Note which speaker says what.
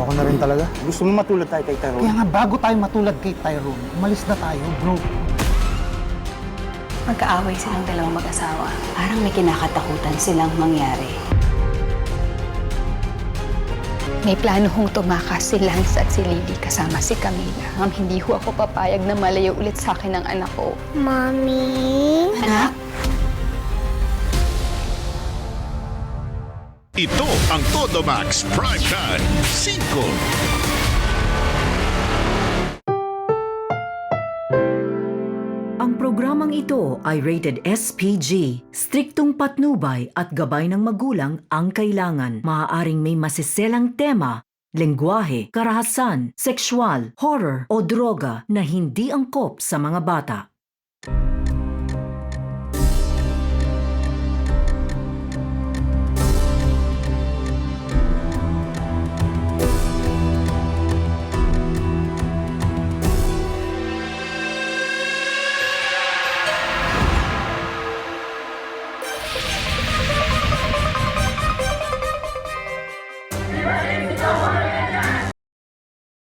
Speaker 1: Ayoko na rin talaga.
Speaker 2: Gusto mo matulad tayo kay Tyrone?
Speaker 3: Kaya nga bago tayo matulad kay Tyrone, umalis na tayo, bro.
Speaker 4: Magkaaway silang dalawang mag-asawa. Parang may kinakatakutan silang mangyari.
Speaker 5: May plano hong tumakas si Lance at si Lily kasama si Camila. Ma'am, hindi ho ako papayag na malayo ulit sa akin ang anak ko.
Speaker 6: Mommy?
Speaker 4: Anak?
Speaker 7: Ito ang Todo Max Primetime 5.
Speaker 8: Ang programang ito ay rated SPG. Striktong patnubay at gabay ng magulang ang kailangan. Maaaring may masiselang tema, lengguwahe, karahasan, sexual, horror o droga na hindi angkop sa mga bata.